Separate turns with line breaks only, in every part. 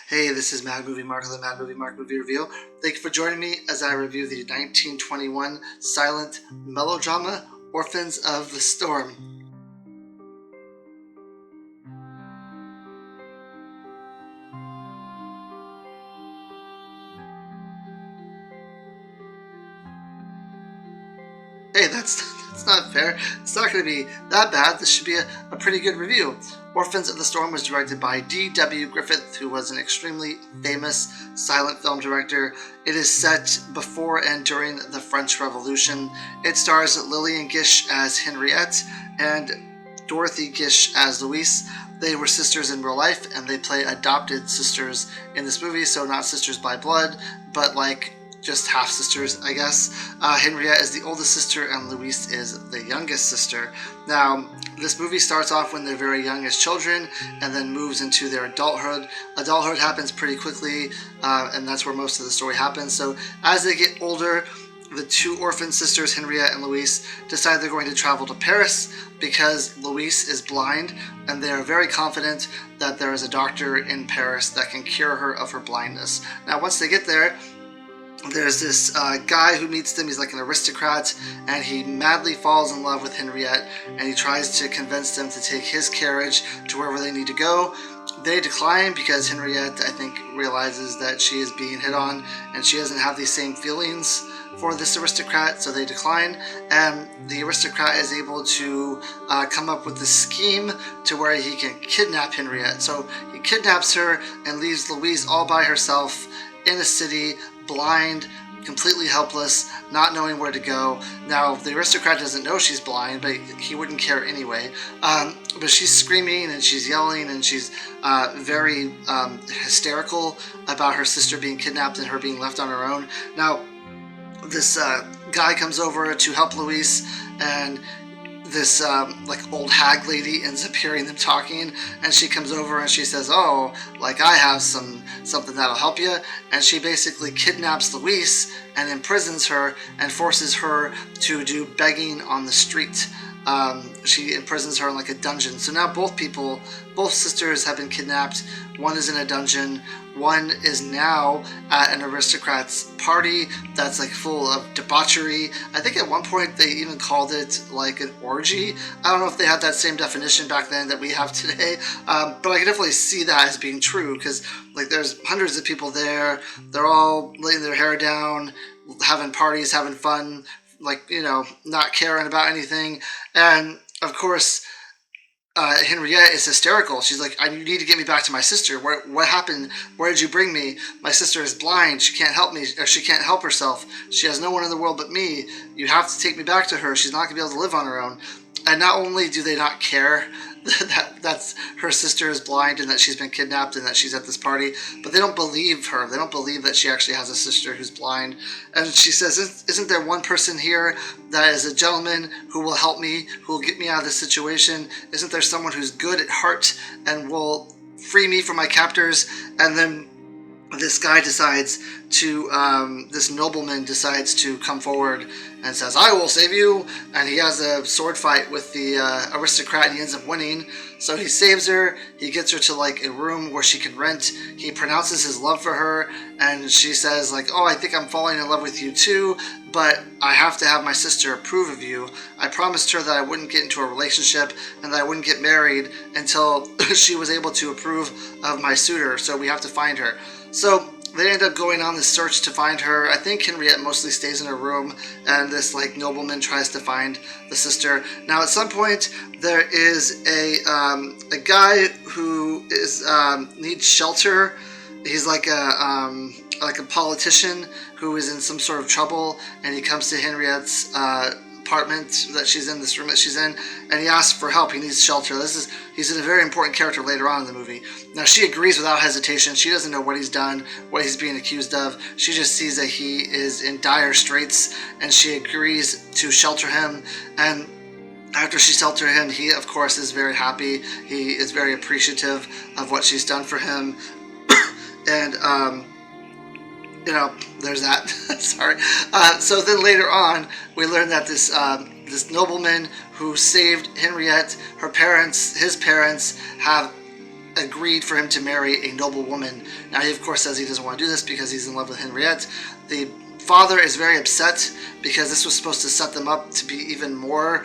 Hey, this is Mad Movie Mark of the Mad Movie Mark Movie Review. Thank you for joining me as I review the 1921 silent melodrama Orphans of the Storm. Hey, that's not fair. It's not going to be that bad. This should be a pretty good review. Orphans of the Storm was directed by D.W. Griffith, who was an extremely famous silent film director. It is set before and during the French Revolution. It stars Lillian Gish as Henriette and Dorothy Gish as Louise. They were sisters in real life, and they play adopted sisters in this movie, so not sisters by blood, but like just half sisters, I guess. Henriette is the oldest sister, and Louise is the youngest sister. Now, this movie starts off when they're very young as children, and then moves into their adulthood. Adulthood happens pretty quickly, and that's where most of the story happens. So as they get older, the two orphan sisters, Henriette and Louise, decide they're going to travel to Paris because Louise is blind, and they are very confident that there is a doctor in Paris that can cure her of her blindness. Now, once they get there, there's this guy who meets them. He's like an aristocrat, and he madly falls in love with Henriette, and he tries to convince them to take his carriage to wherever they need to go. They decline because Henriette, I think, realizes that she is being hit on, and she doesn't have these same feelings for this aristocrat, so they decline, and the aristocrat is able to come up with this scheme to where he can kidnap Henriette. So he kidnaps her and leaves Louise all by herself in a city, blind, completely helpless, not knowing where to go. Now, the aristocrat doesn't know she's blind, but he wouldn't care anyway. But she's screaming and she's yelling and she's very hysterical about her sister being kidnapped and her being left on her own. Now, this guy comes over to help Louise, and this like old hag lady ends up hearing them talking, and she comes over and she says, "Oh, like I have something that'll help you," and she basically kidnaps Louise and imprisons her and forces her to do begging on the street. She imprisons her in like a dungeon. So now both sisters have been kidnapped. One is in a dungeon. One is now at an aristocrat's party that's like full of debauchery. I think at one point they even called it like an orgy. I don't know if they had that same definition back then that we have today, but I can definitely see that as being true, because like there's hundreds of people there. They're all laying their hair down, having parties, having fun, like, you know, not caring about anything. And of course, Henriette is hysterical. She's like, "You need to get me back to my sister. What happened? Where did you bring me? My sister is blind. She can't help me, or she can't help herself. She has no one in the world but me. You have to take me back to her. She's not going to be able to live on her own." And not only do they not care that's her sister is blind and that she's been kidnapped and that she's at this party, but they don't believe her. They don't believe that she actually has a sister who's blind. And she says, "Isn't there one person here that is a gentleman who will help me, who will get me out of this situation? Isn't there someone who's good at heart and will free me from my captors?" And then this guy decides to, this nobleman decides to come forward and says, "I will save you." And he has a sword fight with the aristocrat, and he ends up winning. So he saves her. He gets her to like a room where she can rent. He pronounces his love for her, and she says like, "Oh, I think I'm falling in love with you too, but I have to have my sister approve of you. I promised her that I wouldn't get into a relationship and that I wouldn't get married until she was able to approve of my suitor, so we have to find her." So they end up going on this search to find her. I think Henriette mostly stays in her room, and this like nobleman tries to find the sister. Now, at some point, there is a guy who is needs shelter. He's like a politician who is in some sort of trouble, and he comes to Henriette's apartment that she's in, this room that she's in, and he asks for help. He needs shelter. He's a very important character later on in the movie. Now, she agrees without hesitation. She doesn't know what he's done, what he's being accused of. She just sees that he is in dire straits, and she agrees to shelter him. And after she shelters him, he of course is very happy. He is very appreciative of what she's done for him. And you know, there's that. Sorry. So then later on, we learn that this nobleman who saved Henriette, his parents have agreed for him to marry a noble woman. Now he of course says he doesn't want to do this because he's in love with Henriette. The father is very upset because this was supposed to set them up to be even more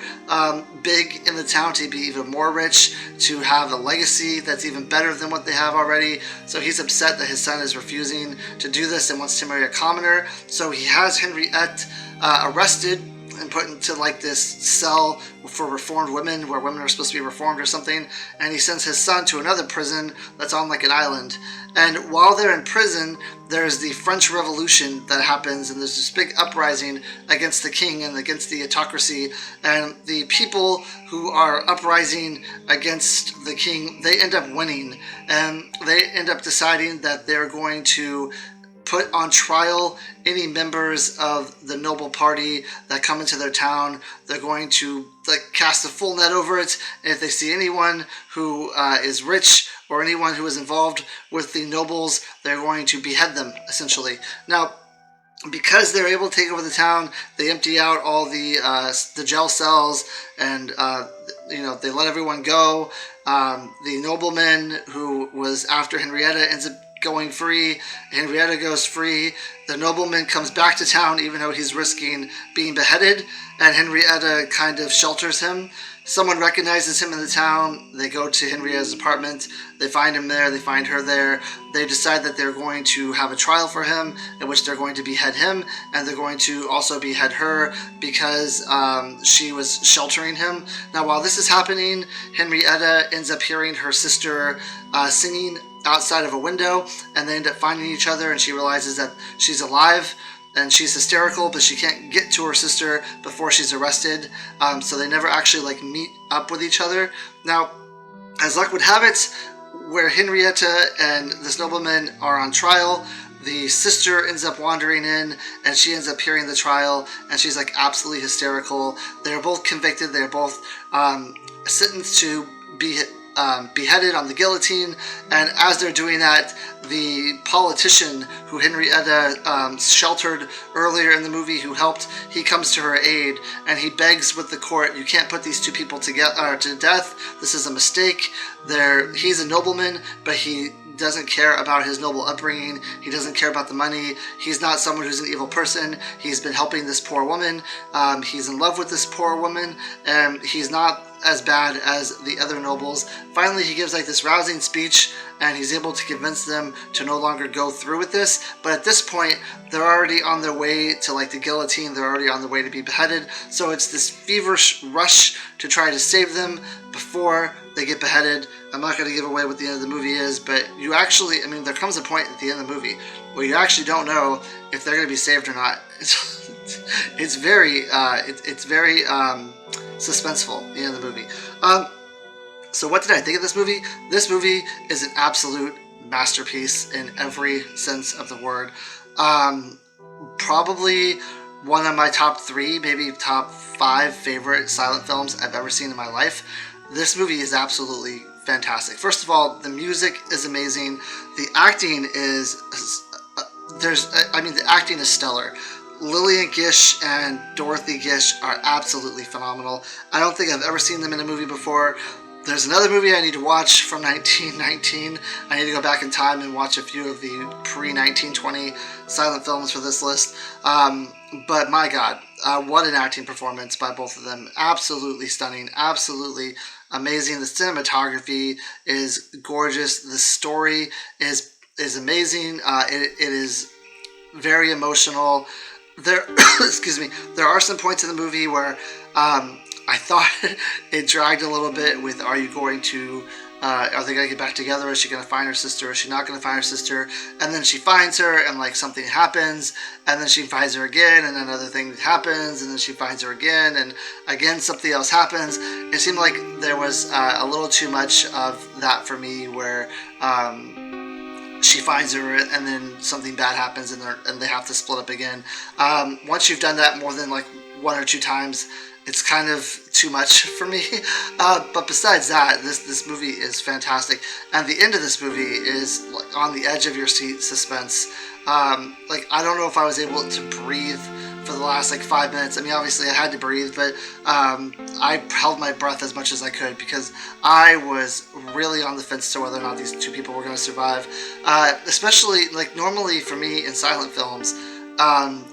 big in the town, to be even more rich, to have a legacy that's even better than what they have already. So he's upset that his son is refusing to do this and wants to marry a commoner. So he has Henriette arrested and put into like this cell for reformed women, where women are supposed to be reformed or something, and he sends his son to another prison that's on like an island. And while they're in prison, there's the French Revolution that happens, and there's this big uprising against the king and against the autocracy, and the people who are uprising against the king, they end up winning, and they end up deciding that they're going to put on trial any members of the noble party that come into their town. They're going to cast a full net over it, and if they see anyone who is rich or anyone who is involved with the nobles, they're going to behead them, essentially. Now, because they're able to take over the town, they empty out all the jail cells, and they let everyone go. The nobleman who was after Henrietta ends up going free. Henrietta goes free. The nobleman comes back to town even though he's risking being beheaded, and Henrietta kind of shelters him. Someone recognizes him in the town. They go to Henrietta's apartment. They find him there. They find her there. They decide that they're going to have a trial for him in which they're going to behead him, and they're going to also behead her because she was sheltering him. Now, while this is happening, Henrietta ends up hearing her sister singing outside of a window, and they end up finding each other, and she realizes that she's alive, and she's hysterical, but she can't get to her sister before she's arrested. So they never actually meet up with each other. Now, as luck would have it, where Henrietta and this nobleman are on trial, the sister ends up wandering in, and she ends up hearing the trial, and she's absolutely hysterical. They're both convicted. They're both sentenced to be beheaded on the guillotine, and as they're doing that, the politician who Henrietta sheltered earlier in the movie, who helped, he comes to her aid, and he begs with the court, you can't put these two people together to death. This is a mistake. He's a nobleman, but he doesn't care about his noble upbringing. He doesn't care about the money. He's not someone who's an evil person. He's been helping this poor woman. He's in love with this poor woman, and he's not as bad as the other nobles. Finally, he gives this rousing speech, and he's able to convince them to no longer go through with this. But at this point, they're already on their way to the guillotine. They're already on their way to be beheaded. So it's this feverish rush to try to save them before they get beheaded. I'm not going to give away what the end of the movie is, but you actually, there comes a point at the end of the movie where you actually don't know if they're going to be saved or not. It's very suspenseful at the end of the movie. So what did I think of this movie? This movie is an absolute masterpiece in every sense of the word. Probably one of my top 3, maybe top 5 favorite silent films I've ever seen in my life. This movie is absolutely fantastic. First of all, the music is amazing. The acting is the acting is stellar. Lillian Gish and Dorothy Gish are absolutely phenomenal. I don't think I've ever seen them in a movie before. There's another movie I need to watch from 1919. I need to go back in time and watch a few of the pre-1920 silent films for this list. But my God, what an acting performance by both of them. Absolutely stunning. Absolutely amazing. The cinematography is gorgeous. The story is amazing. It is very emotional. There are some points in the movie where I thought it dragged a little bit with, are they going to get back together? Is she going to find her sister? Is she not going to find her sister? And then she finds her, and something happens, and then she finds her again, and another thing happens, and then she finds her again, and again something else happens. It seemed like there was a little too much of that for me, where she finds her, and then something bad happens, and they have to split up again. Once you've done that more than 1 or 2 times, it's kind of too much for me. But besides that, this movie is fantastic, and the end of this movie is on the edge of your seat suspense. I don't know if I was able to breathe for the last like 5 minutes. I mean, obviously I had to breathe, but I held my breath as much as I could because I was really on the fence to whether or not these two people were going to survive. Especially like normally for me in silent films,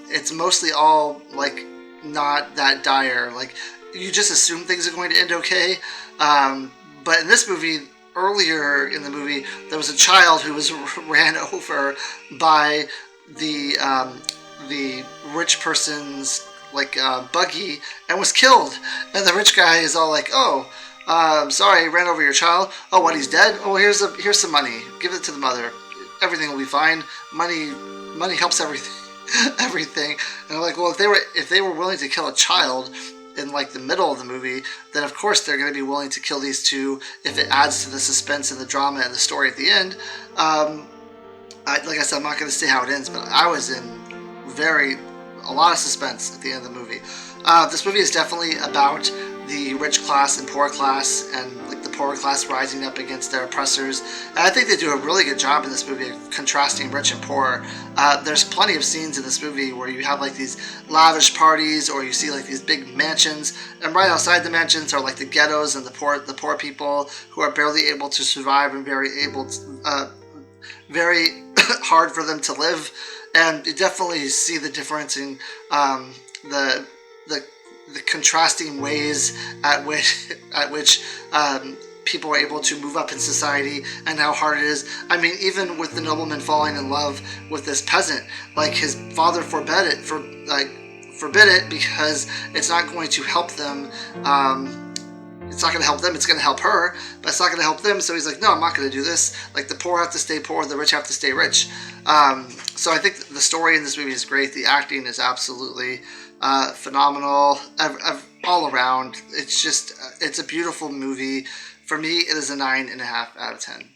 it's mostly all like not that dire. Like you just assume things are going to end okay. But in this movie, earlier in the movie, there was a child who was ran over by the rich person's like buggy and was killed. And the rich guy is all like, "Oh, sorry, I ran over your child. Oh, what? He's dead. Oh, here's some money. Give it to the mother. Everything will be fine. Money helps everything." everything. And I'm like, well, if they were willing to kill a child in like the middle of the movie, then of course they're going to be willing to kill these two if it adds to the suspense and the drama and the story at the end. Like I said, I'm not going to say how it ends, but I was in a lot of suspense at the end of the movie. This movie is definitely about the rich class and poor class, and like the poor class rising up against their oppressors. And I think they do a really good job in this movie of contrasting rich and poor. There's plenty of scenes in this movie where you have like these lavish parties, or you see like these big mansions, and right outside the mansions are like the ghettos and the poor people who are barely able to survive and very hard for them to live. And you definitely see the difference in the contrasting ways at which people are able to move up in society and how hard it is. I mean, even with the nobleman falling in love with this peasant, like his father forbid it because it's not going to help them. It's not going to help them, it's going to help her, but it's not going to help them. So he's like, no, I'm not going to do this. Like, the poor have to stay poor, the rich have to stay rich. So I think the story in this movie is great. The acting is absolutely phenomenal all around. It's a beautiful movie. For me, it is a 9.5 out of 10.